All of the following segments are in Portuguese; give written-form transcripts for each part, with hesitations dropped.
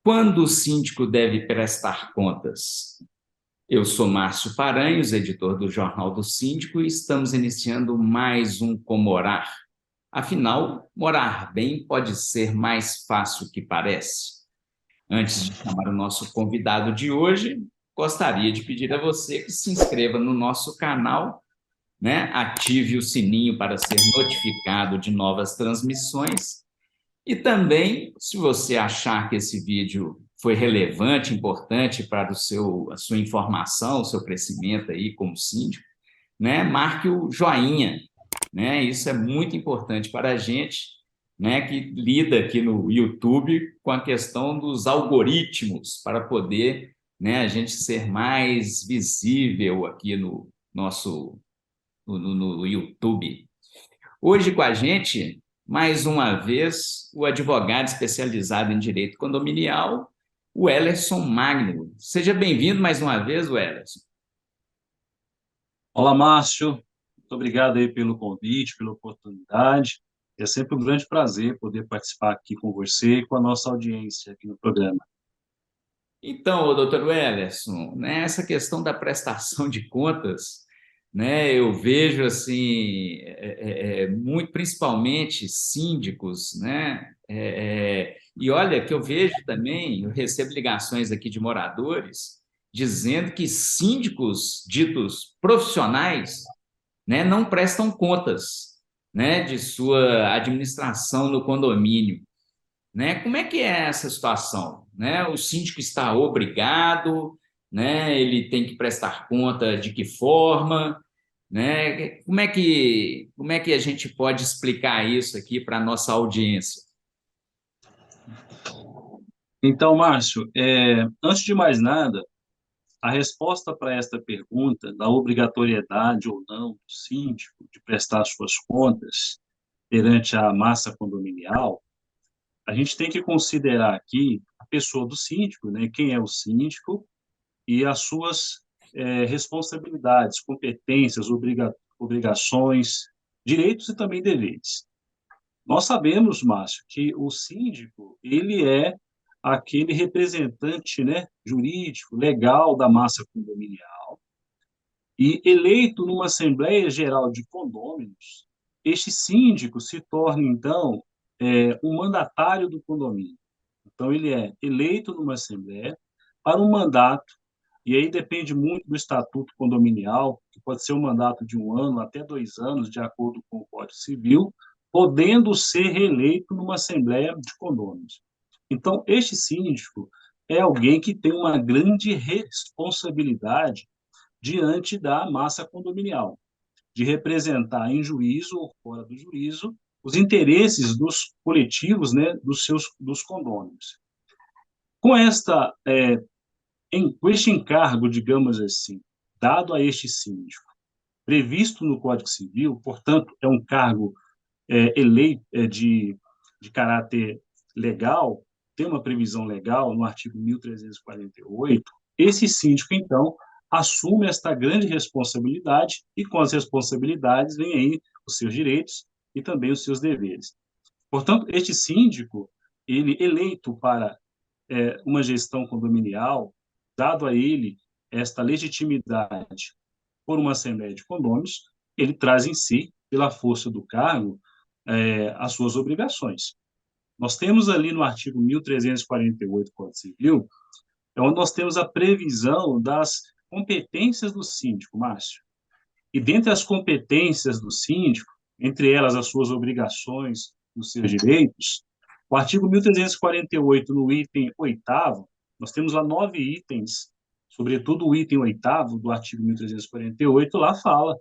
Quando o síndico deve prestar contas? Eu sou Márcio Paranhos, editor do Jornal do Síndico, e estamos iniciando mais um Comorar. Afinal, morar bem pode ser mais fácil que parece. Antes de chamar o nosso convidado de hoje, gostaria de pedir a você que se inscreva no nosso canal, né? Ative o sininho para ser notificado de novas transmissões. E também, se você achar que esse vídeo foi relevante, importante para a sua informação, o seu crescimento aí como síndico, né, marque o joinha, né? Isso é muito importante para a gente, né, que lida aqui no YouTube com a questão dos algoritmos para poder, né, a gente ser mais visível aqui no nosso no YouTube. Hoje com a gente, mais uma vez, o advogado especializado em direito condominial, o Wellerson Magno. Seja bem-vindo mais uma vez, Wellerson. Olá, Márcio. Muito obrigado aí pelo convite, pela oportunidade. É sempre um grande prazer poder participar aqui com você e com a nossa audiência aqui no programa. Então, doutor Wellerson, né, essa questão da prestação de contas, né, eu vejo assim, muito principalmente síndicos, né, e olha que eu vejo também, eu recebo ligações aqui de moradores dizendo que síndicos ditos profissionais, né, não prestam contas, né, de sua administração no condomínio, né? Como é que é essa situação, né? O síndico está obrigado, né? Ele tem que prestar conta de que forma, né? Como é que a gente pode explicar isso aqui para a nossa audiência? Então, Márcio, antes de mais nada, a resposta para esta pergunta da obrigatoriedade ou não do síndico de prestar suas contas perante a massa condominial, a gente tem que considerar aqui a pessoa do síndico, né? Quem é o síndico e as suas responsabilidades, competências, obrigações, direitos e também deveres. Nós sabemos, Márcio, que o síndico, ele é aquele representante, né, jurídico, legal da massa condominial e eleito numa Assembleia Geral de Condôminos, este síndico se torna, então, um mandatário do condomínio. Então, ele é eleito numa Assembleia para um mandato, e aí depende muito do estatuto condominial, que pode ser um mandato de 1 ano até 2 anos, de acordo com o Código Civil, podendo ser reeleito numa Assembleia de Condôminos. Então, este síndico é alguém que tem uma grande responsabilidade diante da massa condominial, de representar em juízo ou fora do juízo os interesses dos coletivos, né, dos condôminos. Com com este encargo, digamos assim, dado a este síndico, previsto no Código Civil, portanto, é um cargo eleito de caráter legal, tem uma previsão legal no artigo 1348, esse síndico, então, assume esta grande responsabilidade e com as responsabilidades vem aí os seus direitos e também os seus deveres. Portanto, este síndico, ele eleito para uma gestão condominial, dado a ele esta legitimidade por uma Assembleia de Condôminos, ele traz em si, pela força do cargo, as suas obrigações. Nós temos ali no artigo 1348 do Código Civil, é onde nós temos a previsão das competências do síndico, Márcio. E dentre as competências do síndico, entre elas as suas obrigações, os seus direitos, o artigo 1348, no item 8º, nós temos lá 9 itens, sobretudo o item 8º do artigo 1348, lá fala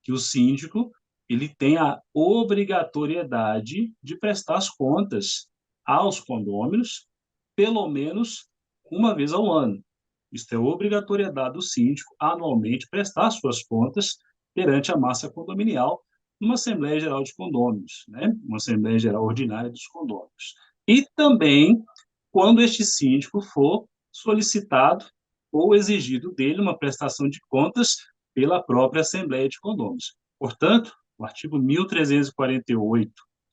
que o síndico ele tem a obrigatoriedade de prestar as contas aos condôminos, pelo menos uma vez ao ano. Isto é obrigatoriedade do síndico anualmente prestar suas contas perante a massa condominial numa Assembleia Geral de Condôminos, né? Uma Assembleia Geral Ordinária dos Condôminos. E também quando este síndico for solicitado ou exigido dele uma prestação de contas pela própria Assembleia de Condôminos. Portanto, o artigo 1348,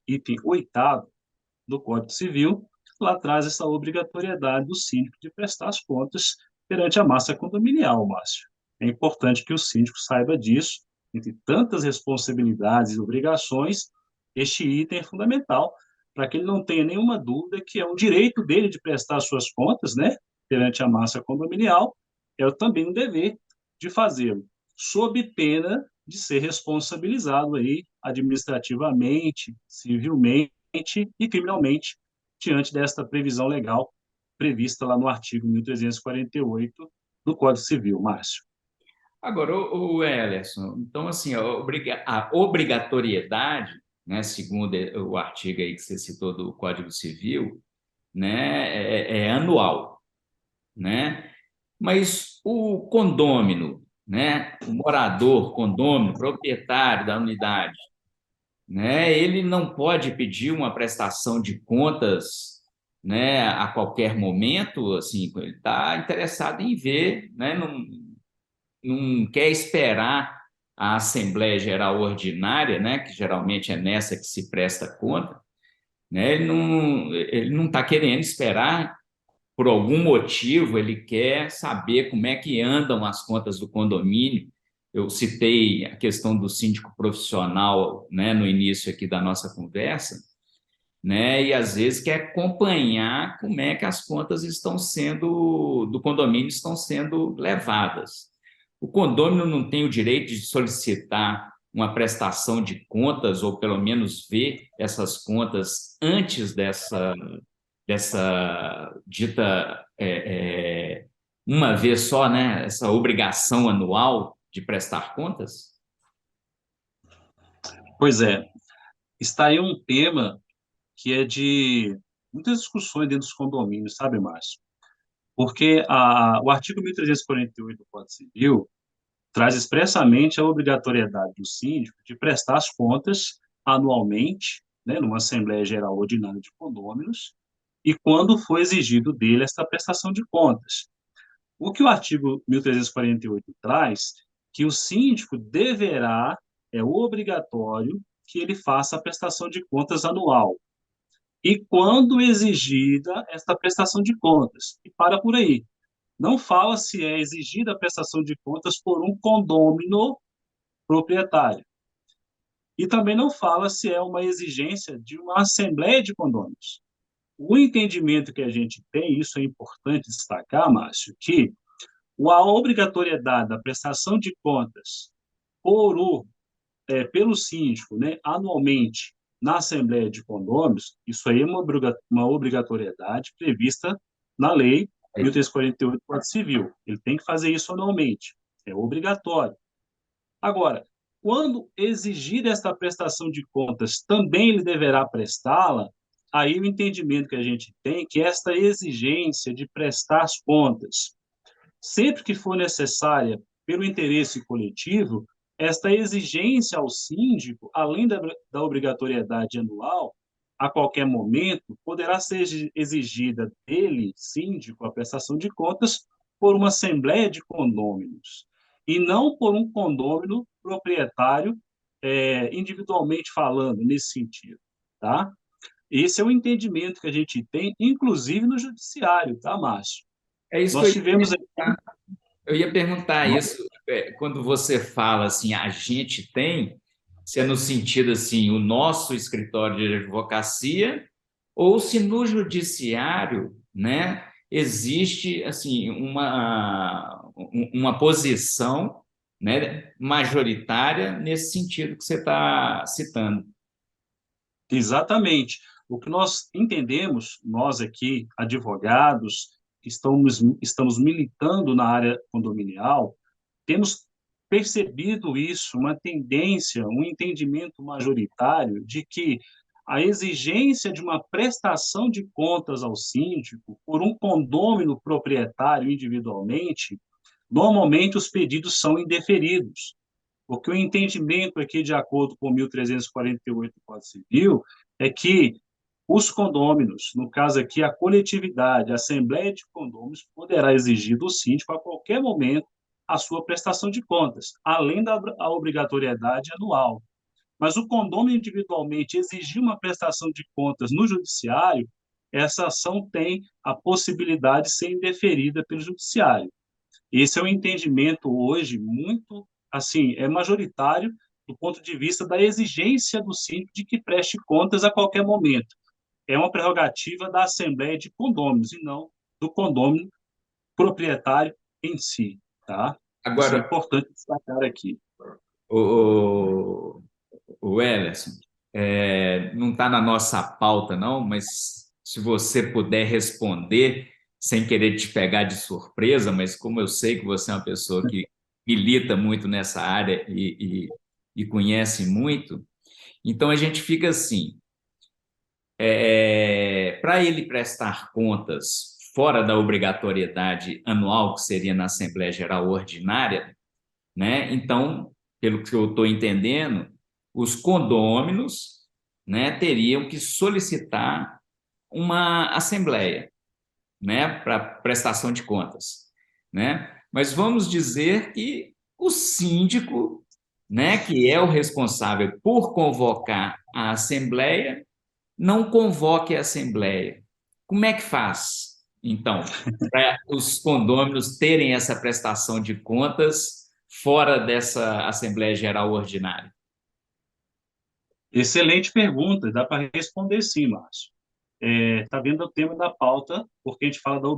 item 8º do Código Civil, lá traz essa obrigatoriedade do síndico de prestar as contas perante a massa condominial, Márcio. É importante que o síndico saiba disso, entre tantas responsabilidades e obrigações, este item é fundamental para que ele não tenha nenhuma dúvida que é um direito dele de prestar suas contas, né, perante a massa condominial, é também um dever de fazê-lo, sob pena de ser responsabilizado aí administrativamente, civilmente e criminalmente diante desta previsão legal prevista lá no artigo 1348 do Código Civil, Márcio. Agora, o Elerson, então, assim, a obrigatoriedade, né, segundo o artigo aí que você citou do Código Civil, né, é anual, né? Mas o condômino, né, o morador, condômino, proprietário da unidade, né, ele não pode pedir uma prestação de contas, né, a qualquer momento, assim, ele está interessado em ver, né, não quer esperar a Assembleia Geral Ordinária, né, que geralmente é nessa que se presta conta, né, ele não está querendo esperar por algum motivo, ele quer saber como é que andam as contas do condomínio. Eu citei a questão do síndico profissional, né, no início aqui da nossa conversa, né, e às vezes quer acompanhar como é que as contas estão sendo, do condomínio estão sendo levadas. O condomínio não tem o direito de solicitar uma prestação de contas, ou pelo menos ver essas contas antes dessa dita uma vez só, né, essa obrigação anual de prestar contas? Pois é, está aí um tema que é de muitas discussões dentro dos condomínios, sabe, Márcio? Porque o artigo 1348 do Código Civil traz expressamente a obrigatoriedade do síndico de prestar as contas anualmente, né, numa Assembleia Geral Ordinária de Condôminos, e quando for exigido dele esta prestação de contas. O que o artigo 1348 traz, que o síndico deverá, é obrigatório, que ele faça a prestação de contas anual. E quando exigida esta prestação de contas. E para por aí. Não fala se é exigida a prestação de contas por um condômino proprietário. E também não fala se é uma exigência de uma assembleia de condôminos. O entendimento que a gente tem, isso é importante destacar, Márcio, que a obrigatoriedade da prestação de contas pelo síndico, né, anualmente, na Assembleia de Condôminos, isso aí é uma obrigatoriedade prevista na Lei 1348 do Código Civil. Ele tem que fazer isso anualmente, é obrigatório. Agora, quando exigir esta prestação de contas, também ele deverá prestá-la, aí o entendimento que a gente tem é que esta exigência de prestar as contas, sempre que for necessária pelo interesse coletivo, esta exigência ao síndico, além da obrigatoriedade anual, a qualquer momento, poderá ser exigida dele, síndico, a prestação de contas por uma assembleia de condôminos, e não por um condômino proprietário, individualmente falando, nesse sentido, tá? Esse é o entendimento que a gente tem, inclusive no judiciário, tá, Márcio? É isso que Nós tivemos aqui. eu ia perguntar isso, quando você fala assim, a gente tem, se é no sentido assim, o nosso escritório de advocacia, ou se no judiciário, né, existe assim uma posição, né, majoritária nesse sentido que você está citando. Exatamente. O que nós entendemos, nós aqui, advogados, que estamos militando na área condominial, temos percebido isso, uma tendência, um entendimento majoritário de que a exigência de uma prestação de contas ao síndico por um condômino proprietário individualmente, normalmente os pedidos são indeferidos. Porque o entendimento aqui, de acordo com 1348 do Código Civil, é que os condôminos, no caso aqui a coletividade, a Assembleia de Condôminos, poderá exigir do síndico a qualquer momento a sua prestação de contas, além da obrigatoriedade anual. Mas o condômino individualmente exigir uma prestação de contas no judiciário, essa ação tem a possibilidade de ser indeferida pelo judiciário. Esse é um entendimento hoje muito, assim, é majoritário do ponto de vista da exigência do síndico de que preste contas a qualquer momento. É uma prerrogativa da Assembleia de Condôminos e não do condômino proprietário em si, tá? Isso é Agora, importante destacar aqui. o, o Wellerson, não está na nossa pauta, não, mas se você puder responder, sem querer te pegar de surpresa, mas como eu sei que você é uma pessoa que milita muito nessa área e conhece muito, então a gente fica assim: para ele prestar contas fora da obrigatoriedade anual, que seria na Assembleia Geral Ordinária, né? Então, pelo que eu estou entendendo, os condôminos, né, teriam que solicitar uma assembleia, né, para prestação de contas, né? Mas vamos dizer que o síndico, né, que é o responsável por convocar a assembleia, não convoque a assembleia. Como é que faz, então, para os condôminos terem essa prestação de contas fora dessa Assembleia Geral Ordinária? Excelente pergunta, dá para responder sim, Márcio. Está vendo o tema da pauta, porque a gente fala da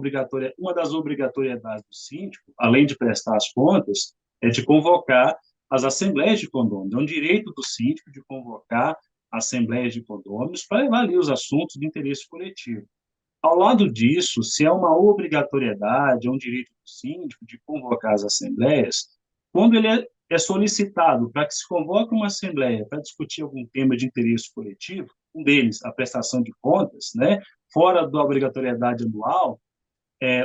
uma das obrigatoriedades do síndico, além de prestar as contas, é de convocar as assembleias de condôminos. É um direito do síndico de convocar assembleias de condôminos para levar ali os assuntos de interesse coletivo. Ao lado disso, se é uma obrigatoriedade, é um direito do síndico de convocar as assembleias, quando ele é solicitado para que se convoque uma assembleia para discutir algum tema de interesse coletivo, um deles, a prestação de contas, né, fora da obrigatoriedade anual,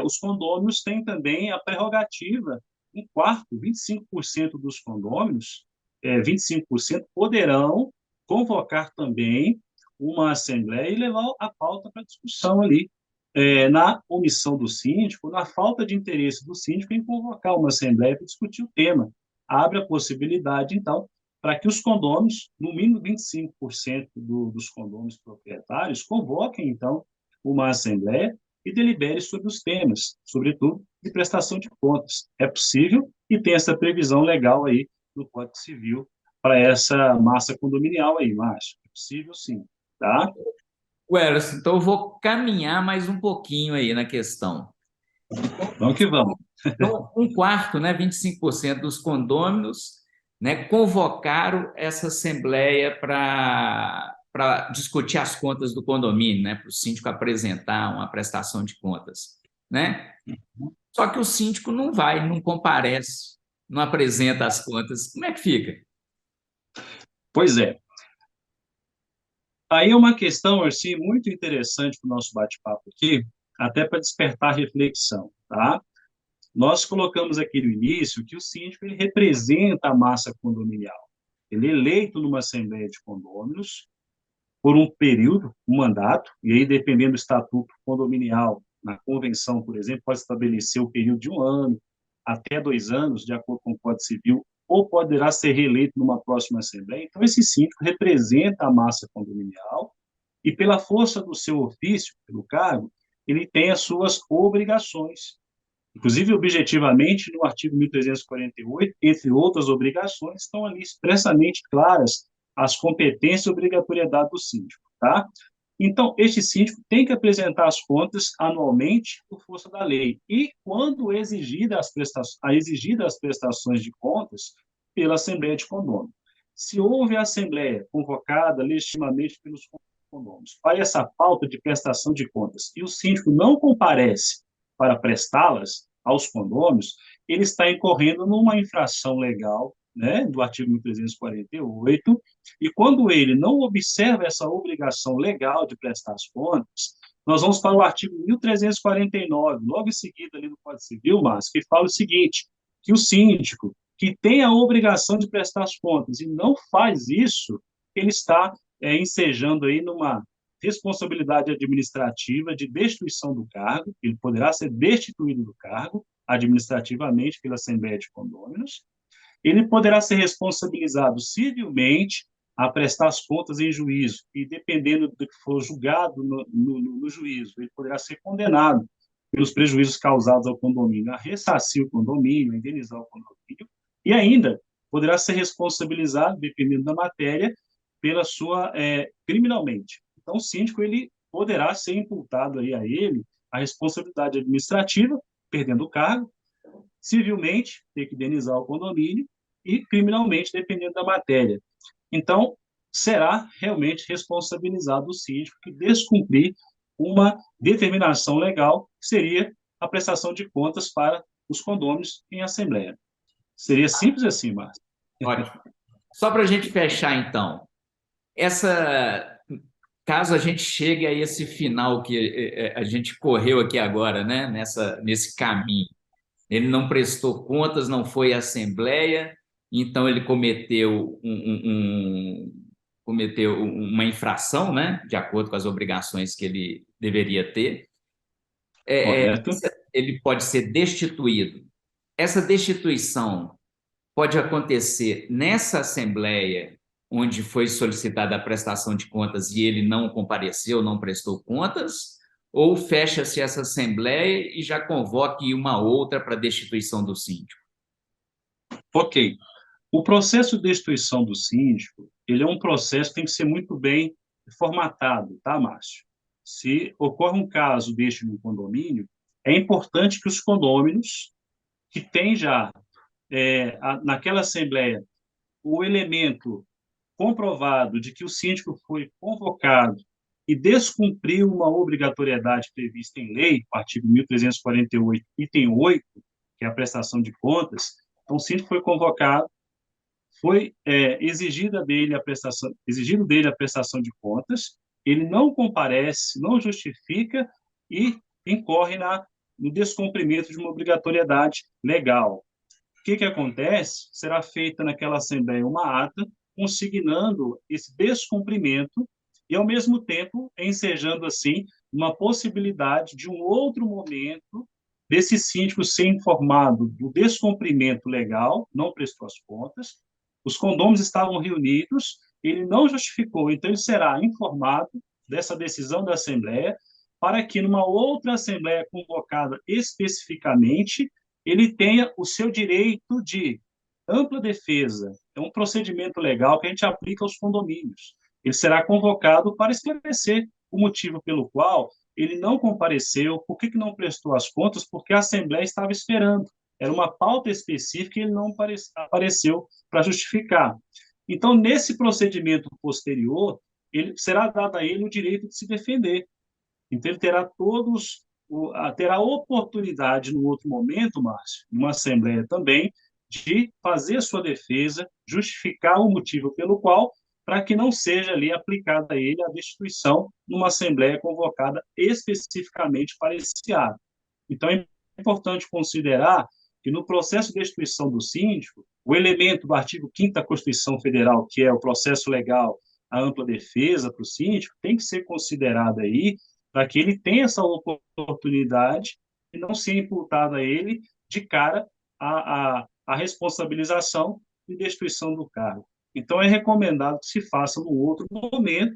os condôminos têm também a prerrogativa, um quarto, 25% dos condôminos, 25% poderão convocar também uma assembleia e levar a pauta para discussão ali, na omissão do síndico, na falta de interesse do síndico em convocar uma assembleia para discutir o tema. Abre a possibilidade, então, para que os condôminos, no mínimo 25% dos condôminos proprietários, convoquem, então, uma assembleia e delibere sobre os temas, sobretudo de prestação de contas. É possível e tem essa previsão legal aí no Código Civil para essa massa condominial aí, Márcio. É possível sim, tá? Wellington, então eu vou caminhar mais um pouquinho aí na questão. Vamos que vamos. Então, um quarto, né, 25% dos condôminos, né, convocaram essa assembleia para discutir as contas do condomínio, né, para o síndico apresentar uma prestação de contas, né? Só que o síndico não vai, não comparece, não apresenta as contas. Como é que fica? Pois é. Aí é uma questão, assim, muito interessante para o nosso bate-papo aqui, até para despertar reflexão, tá? Nós colocamos aqui no início que o síndico ele representa a massa condominial. Ele é eleito numa assembleia de condôminos por um período, um mandato, e aí, dependendo do estatuto condominial, na convenção, por exemplo, pode estabelecer o período de 1 ano, até 2 anos, de acordo com o Código Civil, ou poderá ser reeleito numa próxima Assembleia. Então, esse síndico representa a massa condominial e, pela força do seu ofício, pelo cargo, ele tem as suas obrigações. Inclusive, objetivamente, no artigo 1348, entre outras obrigações, estão ali expressamente claras as competências e obrigatoriedade do síndico, tá? Então, este síndico tem que apresentar as contas anualmente por força da lei e, quando exigida as prestações de contas pela Assembleia de Condôminos. Se houve a Assembleia convocada legitimamente pelos condôminos para essa falta de prestação de contas e o síndico não comparece para prestá-las aos condôminos, ele está incorrendo numa infração legal, né, do artigo 1348, e quando ele não observa essa obrigação legal de prestar as contas, nós vamos para o artigo 1349, logo em seguida ali do Código Civil, Márcio, que fala o seguinte, que o síndico que tem a obrigação de prestar as contas e não faz isso, ele está ensejando aí numa responsabilidade administrativa de destituição do cargo, ele poderá ser destituído do cargo administrativamente pela Assembleia de Condôminos, ele poderá ser responsabilizado civilmente a prestar as contas em juízo, e dependendo do que for julgado no juízo, ele poderá ser condenado pelos prejuízos causados ao condomínio, a ressarcir o condomínio, a indenizar o condomínio, e ainda poderá ser responsabilizado, dependendo da matéria, pela sua criminalmente. Então, o síndico ele poderá ser imputado aí a ele a responsabilidade administrativa, perdendo o cargo, civilmente, ter que indenizar o condomínio, e criminalmente, dependendo da matéria. Então, será realmente responsabilizado o síndico que descumprir uma determinação legal, que seria a prestação de contas para os condôminos em assembleia. Seria simples assim, Márcio. Ótimo. Só para a gente fechar, então, caso a gente chegue a esse final que a gente correu aqui agora, né? Nesse caminho, ele não prestou contas, não foi à Assembleia, então ele cometeu uma infração, né? De acordo com as obrigações que ele deveria ter. Correto? Ele pode ser destituído. Essa destituição pode acontecer nessa Assembleia onde foi solicitada a prestação de contas e ele não compareceu, não prestou contas, ou fecha-se essa Assembleia e já convoque uma outra para destituição do síndico? Ok. O processo de destituição do síndico, ele é um processo que tem que ser muito bem formatado, tá, Márcio? Se ocorre um caso deste no condomínio, é importante que os condôminos que têm já naquela assembleia o elemento comprovado de que o síndico foi convocado e descumpriu uma obrigatoriedade prevista em lei, artigo 1348, item 8, que é a prestação de contas. Então, o síndico foi convocado, foi exigido dele a prestação de contas, ele não comparece, não justifica e incorre no descumprimento de uma obrigatoriedade legal. O que acontece? Será feita naquela Assembleia uma ata consignando esse descumprimento e, ao mesmo tempo, ensejando, assim, uma possibilidade de um outro momento desse síndico ser informado do descumprimento legal, não prestou as contas, os condôminos estavam reunidos, ele não justificou, então ele será informado dessa decisão da Assembleia para que, numa outra Assembleia convocada especificamente, ele tenha o seu direito de ampla defesa. É um procedimento legal que a gente aplica aos condomínios. Ele será convocado para esclarecer o motivo pelo qual ele não compareceu, por que não prestou as contas, porque a Assembleia estava esperando. Era uma pauta específica e ele não apareceu para justificar. Então, nesse procedimento posterior, será dado a ele o direito de se defender. Então, ele terá a oportunidade, no outro momento, Márcio, numa Assembleia também, de fazer a sua defesa, justificar o motivo pelo qual, para que não seja ali aplicada a ele a destituição numa Assembleia convocada especificamente para esse ato. Então, é importante considerar que no processo de destituição do síndico, o elemento do artigo 5º da Constituição Federal, que é o processo legal, a ampla defesa para o síndico, tem que ser considerado aí para que ele tenha essa oportunidade e não seja imputado a ele de cara a responsabilização e destituição do cargo. Então, é recomendado que se faça no outro momento,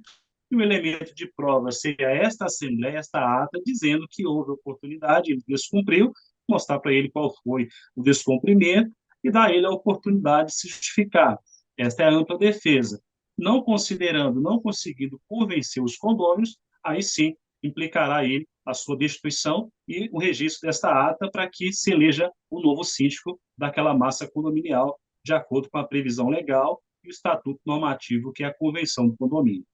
e o elemento de prova seja esta Assembleia, esta ata, dizendo que houve oportunidade, ele descumpriu, mostrar para ele qual foi o descumprimento e dar a ele a oportunidade de se justificar. Esta é a ampla defesa. Não considerando, não conseguindo convencer os condôminos, aí sim implicará ele a sua destituição e o registro desta ata para que se eleja o novo síndico daquela massa condominial, de acordo com a previsão legal e o estatuto normativo, que é a convenção do condomínio.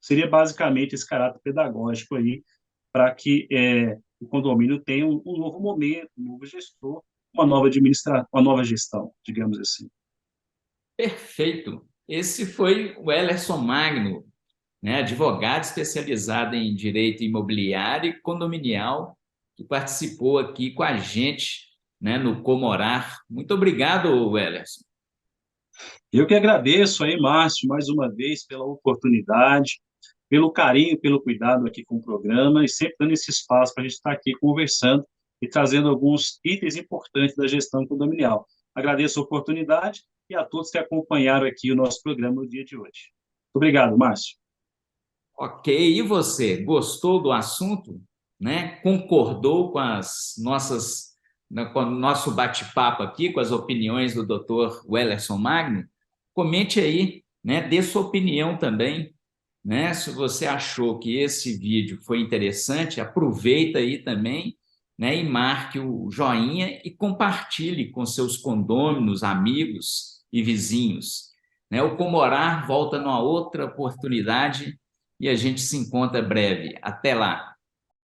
Seria basicamente esse caráter pedagógico aí, para que o condomínio tenha um novo momento, um novo gestor, uma nova gestão, digamos assim. Perfeito. Esse foi o Ellerson Magno, né, advogado especializado em direito imobiliário e condominial, que participou aqui com a gente, né, no Comorar. Muito obrigado, Ellerson. Eu que agradeço aí, Márcio, mais uma vez pela oportunidade, pelo carinho, pelo cuidado aqui com o programa e sempre dando esse espaço para a gente estar aqui conversando e trazendo alguns itens importantes da gestão condominial. Agradeço a oportunidade e a todos que acompanharam aqui o nosso programa no dia de hoje. Obrigado, Márcio. Ok, e você, gostou do assunto? Né? Concordou com as nossas, com o nosso bate-papo aqui, com as opiniões do Dr. Wellerson Magno? Comente aí, né? Dê sua opinião também, né? Se você achou que esse vídeo foi interessante, aproveita aí também, né? E marque o joinha e compartilhe com seus condôminos, amigos e vizinhos, né? O Comorar volta numa outra oportunidade e a gente se encontra breve. Até lá!